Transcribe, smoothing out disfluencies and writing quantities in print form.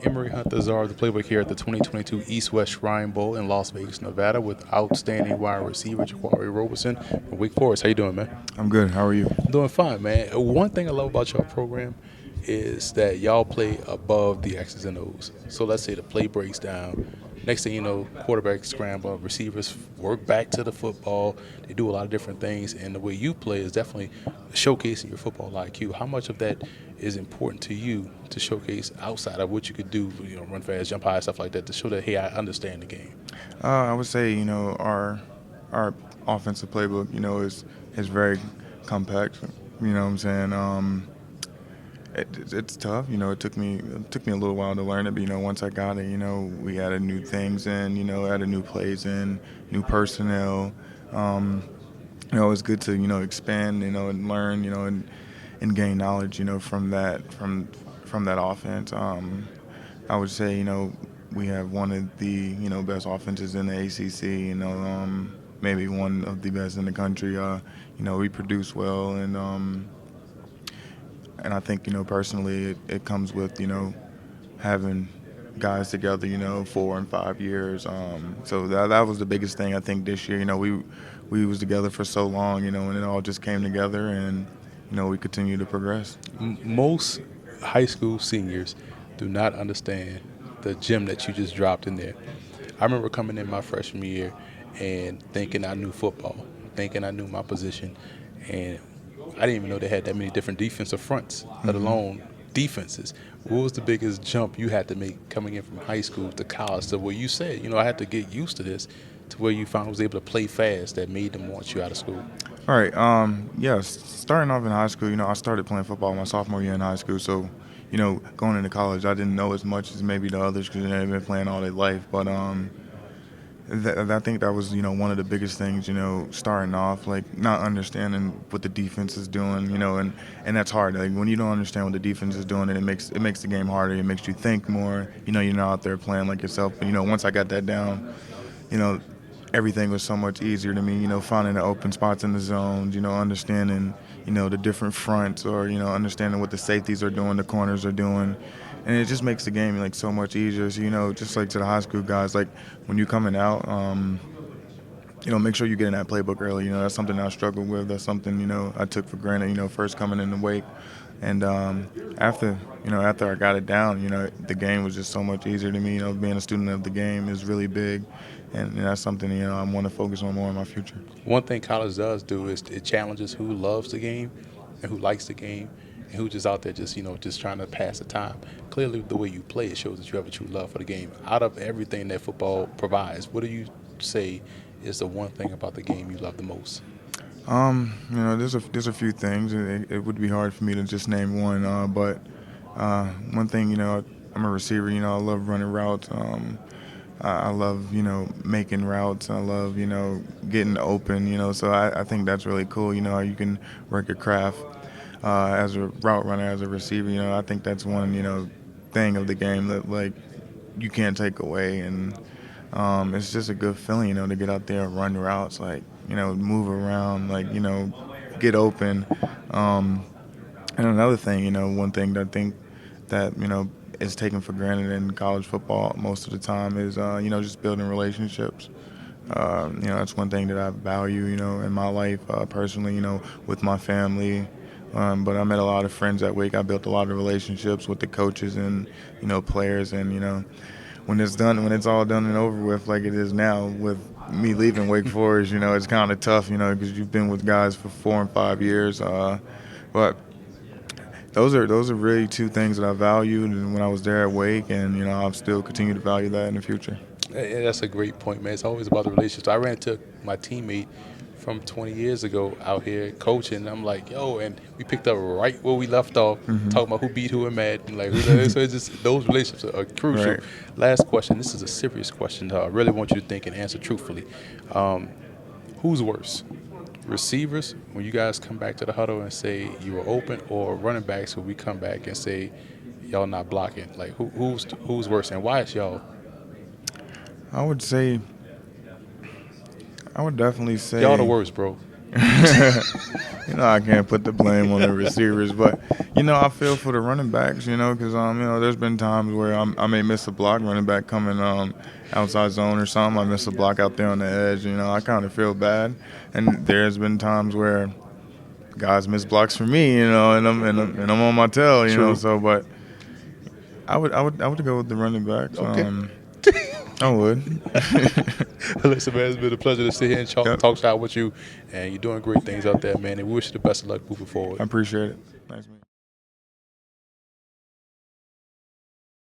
Emory Hunters are the playbook here at the 2022 East-West Shrine Bowl in Las Vegas, Nevada, with outstanding wide receiver Jaquarii Roberson from Wake Forest. How you doing, man? I'm good. How are you? I'm doing fine, man. One thing I love about your program is that y'all play above the X's and O's. So let's say the play breaks down. Next thing you know, quarterbacks scramble, receivers work back to the football. They do a lot of different things, and the way you play is definitely showcasing your football IQ. How much of that is important to you to showcase outside of what you could do, run fast, jump high, stuff like that, to show that, hey, I understand the game? I would say our offensive playbook is very compact. You know what I'm saying? It's tough. It took me a little while to learn it, but once I got it, we added new things in. Added new plays in, new personnel. Um, it's good to expand. And learn. And gain knowledge. From that offense. I would say we have one of the best offenses in the ACC. Maybe one of the best in the country. We produce well, and I think personally it comes with having guys together 4 and 5 years. So that was the biggest thing I think this year. We was together for so long, and it all just came together, and we continue to progress. Most high school seniors do not understand the gem that you just dropped in there. I remember coming in my freshman year and thinking I knew football, thinking I knew my position, and I didn't even know they had that many different defensive fronts, let Mm-hmm. alone defenses. What was the biggest jump you had to make coming in from high school to college to where you said, I had to get used to this, to where you found was able to play fast that made them want you out of school? All right. Yeah. Starting off in high school, I started playing football my sophomore year in high school. So, going into college, I didn't know as much as maybe the others because they've been playing all their life. But I think that was one of the biggest things. Starting off like not understanding what the defense is doing. And that's hard. Like when you don't understand what the defense is doing, it makes the game harder. It makes you think more. You're not out there playing like yourself. But once I got that down, you know, everything was so much easier to me. Finding the open spots in the zones. Understanding the different fronts, or understanding what the safeties are doing, the corners are doing, and it just makes the game like so much easier. So just like to the high school guys, like when you're coming out, make sure you get in that playbook early. That's something I struggled with. That's something I took for granted. First coming in the wake, and after I got it down, the game was just so much easier to me. Being a student of the game is really big, and that's something I want to focus on more in my future. One thing college does do is it challenges who loves the game and who likes the game and who just out there just trying to pass the time. Clearly, the way you play, it shows that you have a true love for the game. Out of everything that football provides, what do you say is the one thing about the game you love the most? There's a few things. It would be hard for me to just name one, but one thing, I'm a receiver. I love running routes. I love, making routes. I love, getting open. So I think that's really cool. How you can work your craft as a route runner, as a receiver. I think that's one, thing of the game that like you can't take away, and it's just a good feeling, to get out there and run routes, like move around, like get open. Um, and another thing, one thing that I think that is taken for granted in college football most of the time is just building relationships. That's one thing that I value, in my life personally, with my family. But I met a lot of friends at Wake. I built a lot of relationships with the coaches and players, and when it's all done and over with, like it is now with me leaving Wake Forest, it's kind of tough, because you've been with guys for 4 and 5 years. But those are really two things that I valued and when I was there at Wake, and I'll still continue to value that in the future. That's a great point, man. It's always about the relationships. I ran into my teammate from 20 years ago out here coaching. And I'm like, yo, and we picked up right where we left off, Hmm. talking about who beat who and mad, and like, so it's just those relationships are crucial. Right. Last question. This is a serious question. I really want you to think and answer truthfully. Um, who's worse? Receivers, when you guys come back to the huddle and say you were open, or running backs when we come back and say y'all not blocking? Like, who's worse, and why is y'all? I would say, I would definitely Y'all the say, worst, bro. I can't put the blame on the receivers, but I feel for the running backs, because there's been times where I may miss a block, running back coming outside zone or something. I miss a block out there on the edge. I kind of feel bad, and there's been times where guys miss blocks for me, and I'm on my tail, True. So, but I would go with the running backs. Okay. I would. Listen, man, it's been a pleasure to sit here and Yep. talk shop with you, and you're doing great things out there, man. And we wish you the best of luck moving forward. I appreciate it. Thanks, man.